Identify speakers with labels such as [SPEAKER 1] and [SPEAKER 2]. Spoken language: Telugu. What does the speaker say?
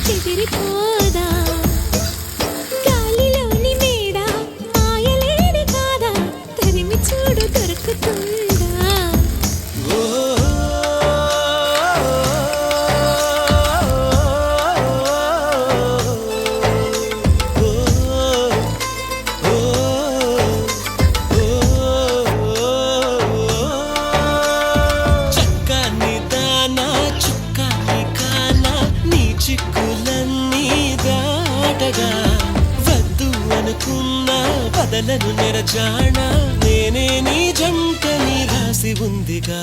[SPEAKER 1] చెదిరిపోదా గాలిలోని మేడ మాయలేడి కాదా తరిమి చూడు దొరుకుతుందా
[SPEAKER 2] చిక్కులన్నీ దాటగా వద్దు అనుకున్న బదలను నెరజాణ నేనే నీ జంటని రాసి ఉందిగా